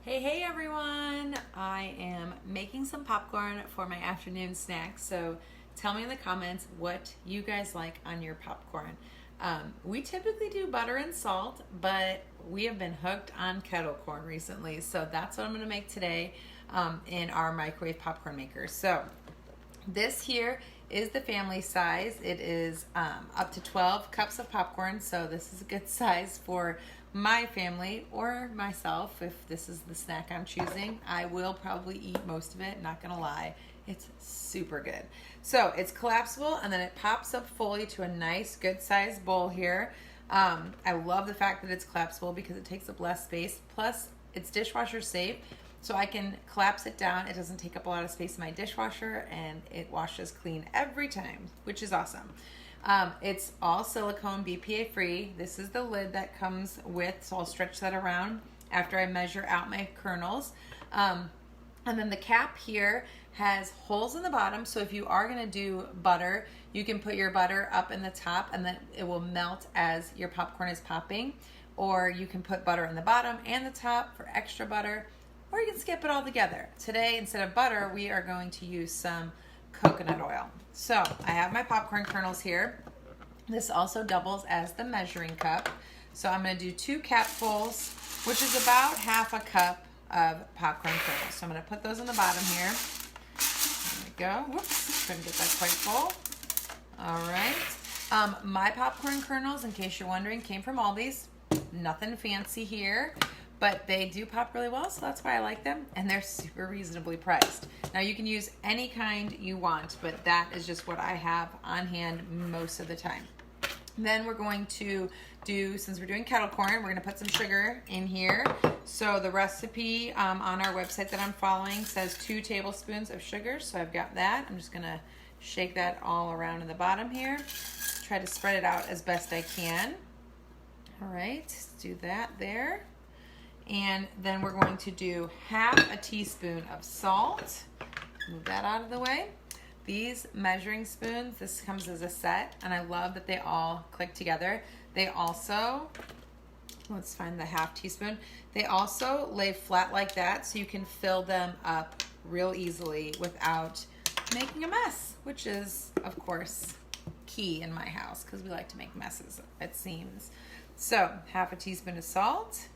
Hey everyone! I am making some popcorn for my afternoon snack, so tell me in the comments what you guys like on your popcorn. We typically do butter and salt, but we have been hooked on kettle corn recently, so that's what I'm going to make today in our microwave popcorn maker. So this here is the family size. It is up to 12 cups of popcorn, so this is a good size for my family or myself if this is the snack I'm choosing. I will probably eat most of it, not gonna lie. It's super good. So it's collapsible and then it pops up fully to a nice good sized bowl here. I love the fact that it's collapsible because it takes up less space. Plus it's dishwasher safe. So I can collapse it down. It doesn't take up a lot of space in my dishwasher and it washes clean every time, which is awesome. It's all silicone, BPA free. This is the lid that comes with, so I'll stretch that around after I measure out my kernels. And then the cap here has holes in the bottom, so if you are gonna do butter, you can put your butter up in the top and then it will melt as your popcorn is popping. Or you can put butter in the bottom and the top for extra butter, or you can skip it all together. Today, instead of butter, we are going to use some coconut oil. So I have my popcorn kernels here. This also doubles as the measuring cup. So I'm going to do 2 capfuls, which is about half a cup of popcorn kernels. So I'm going to put those in the bottom here. There we go. Whoops, couldn't get that quite full. All right. My popcorn kernels, in case you're wondering, came from Aldi's. Nothing fancy here, but they do pop really well, so that's why I like them, and they're super reasonably priced. Now you can use any kind you want, but that is just what I have on hand most of the time. Then we're going to do, since we're doing kettle corn, we're going to put some sugar in here. So the recipe on our website that I'm following says 2 tablespoons of sugar, so I've got that. I'm just going to shake that all around in the bottom here. Try to spread it out as best I can. All right, let's do that there. And then we're going to do half a teaspoon of salt. Move that out of the way. These measuring spoons, this comes as a set, and I love that they all click together. They also, let's find the half teaspoon. They also lay flat like that, so you can fill them up real easily without making a mess, which is, of course, key in my house because we like to make messes, it seems. So, half a teaspoon of salt.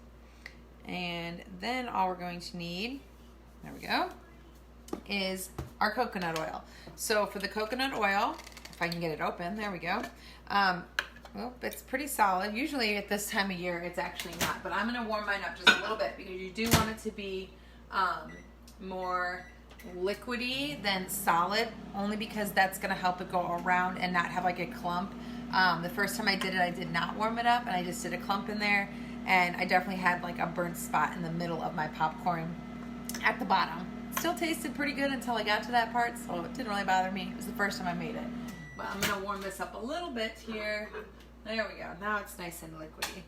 And then all we're going to need, there we go, is our coconut oil. So for the coconut oil, if I can get it open, there we go. Well, it's pretty solid. Usually at this time of year, it's actually not, but I'm gonna warm mine up just a little bit because you do want it to be more liquidy than solid, only because that's gonna help it go around and not have like a clump. The first time I did it, I did not warm it up and I just did a clump in there. And I definitely had like a burnt spot in the middle of my popcorn at the bottom. Still tasted pretty good until I got to that part, so it didn't really bother me. It was the first time I made it. But I'm gonna warm this up a little bit here. There we go, now it's nice and liquidy.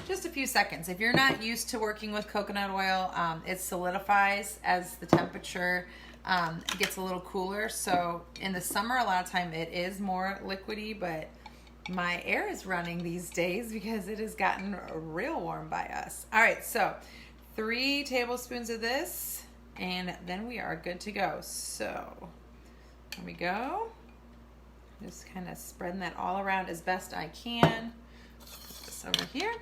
Just a few seconds. If you're not used to working with coconut oil, it solidifies as the temperature gets a little cooler. So in the summer, a lot of time it is more liquidy, but my air is running these days because it has gotten real warm by us. All right, so 3 tablespoons of this, and then we are good to go. So there we go. Just kind of spreading that all around as best I can. Put this over here.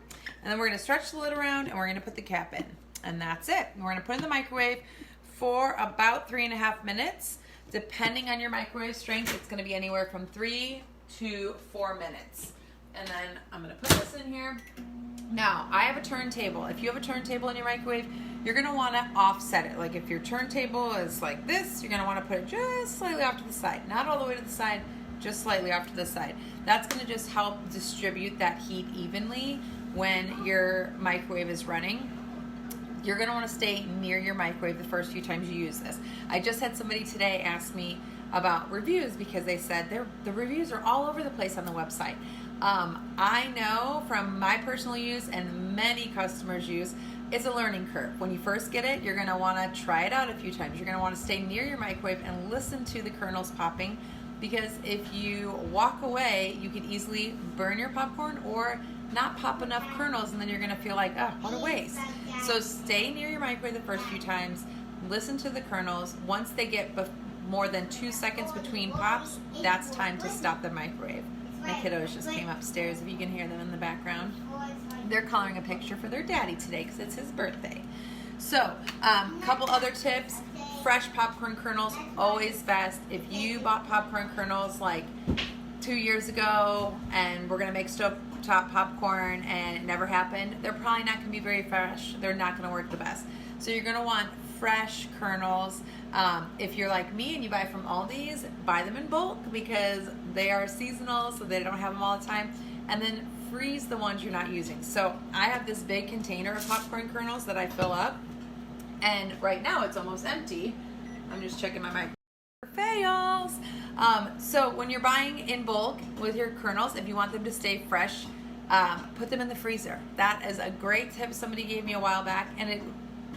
And then we're gonna stretch the lid around and we're gonna put the cap in. And that's it. We're gonna put it in the microwave for about 3.5 minutes. Depending on your microwave strength, it's gonna be anywhere from 3 to 4 minutes. And then I'm gonna put this in here. Now, I have a turntable. If you have a turntable in your microwave, you're gonna wanna offset it. Like if your turntable is like this, you're gonna wanna put it just slightly off to the side. Not all the way to the side, just slightly off to the side. That's gonna just help distribute that heat evenly when your microwave is running. You're gonna wanna stay near your microwave the first few times you use this. I just had somebody today ask me about reviews because they said the reviews are all over the place on the website. I know from my personal use and many customers' use, it's a learning curve. When you first get it, you're going to want to try it out a few times. You're going to want to stay near your microwave and listen to the kernels popping, because if you walk away, you could easily burn your popcorn or not pop enough kernels, and then you're going to feel like, oh, what a waste. So stay near your microwave the first few times. Listen to the kernels. Once they get more than 2 seconds between pops, that's time to stop the microwave. My kiddos just came upstairs, if you can hear them in the background. They're coloring a picture for their daddy today because it's his birthday. So, couple other tips. Fresh popcorn kernels, always best. If you bought popcorn kernels like 2 years ago and we're going to make stovetop popcorn and it never happened, they're probably not going to be very fresh. They're not going to work the best. So you're going to want fresh kernels. If you're like me and you buy from Aldi's, buy them in bulk because they are seasonal, so they don't have them all the time. And then freeze the ones you're not using. So I have this big container of popcorn kernels that I fill up, and right now it's almost empty. I'm just checking my mic. Fails. So when you're buying in bulk with your kernels, if you want them to stay fresh, put them in the freezer. That is a great tip somebody gave me a while back, and it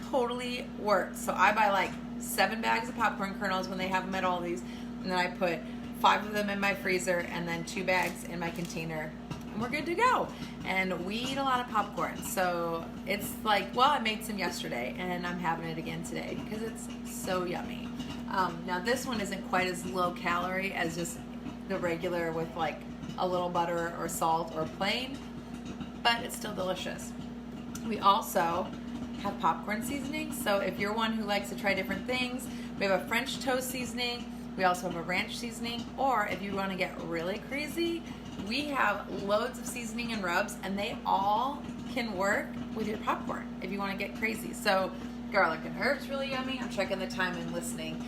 totally works. So I buy like 7 bags of popcorn kernels when they have them at Aldi's, and then I put 5 of them in my freezer and then 2 bags in my container, and we're good to go. And we eat a lot of popcorn, so it's like, well, I made some yesterday and I'm having it again today because it's so yummy. Now this one isn't quite as low calorie as just the regular with like a little butter or salt or plain, but it's still delicious. We also have popcorn seasoning, so if you're one who likes to try different things, we have a French toast seasoning. We also have a ranch seasoning, or if you want to get really crazy, we have loads of seasoning and rubs, and they all can work with your popcorn if you want to get crazy. So garlic and herbs, really yummy. I'm checking the time and listening.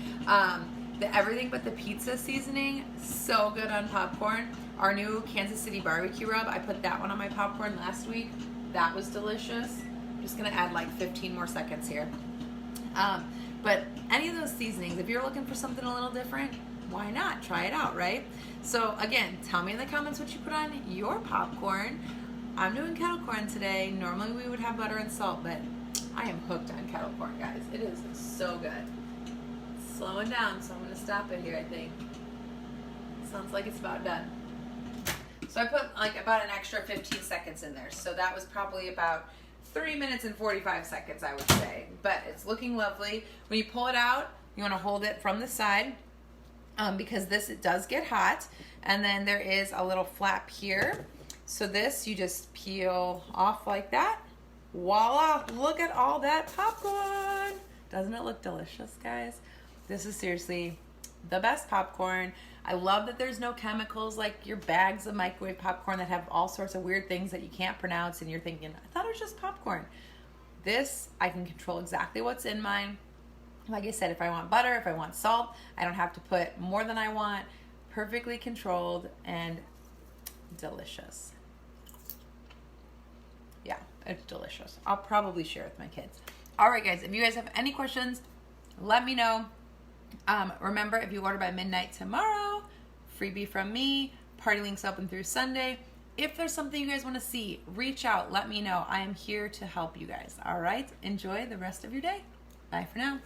The everything but the pizza seasoning, so good on popcorn. Our new Kansas City barbecue rub, I put that one on my popcorn last week. That was delicious. I'm just gonna add like 15 more seconds here. But any of those seasonings, if you're looking for something a little different, why not? Try it out, right? So again, tell me in the comments what you put on your popcorn. I'm doing kettle corn today. Normally we would have butter and salt, but I am hooked on kettle corn, guys. It is so good. It's slowing down, so I'm gonna stop it here, I think. Sounds like it's about done. So I put like about an extra 15 seconds in there. So that was probably about 3 minutes and 45 seconds, I would say. But it's looking lovely. When you pull it out, you want to hold it from the side because it does get hot. And then there is a little flap here. So this, you just peel off like that. Voila! Look at all that popcorn. Doesn't it look delicious, guys? This is seriously the best popcorn. I love that there's no chemicals like your bags of microwave popcorn that have all sorts of weird things that you can't pronounce and you're thinking, I thought it was just popcorn. This, I can control exactly what's in mine. Like I said, if I want butter, if I want salt, I don't have to put more than I want. Perfectly controlled and delicious. Yeah, it's delicious. I'll probably share with my kids. All right, guys, if you guys have any questions, let me know. Remember, if you order by midnight tomorrow, freebie from me. Party links open through Sunday. If there's something you guys want to see, reach out. Let me know. I am here to help you guys. All right? Enjoy the rest of your day. Bye for now.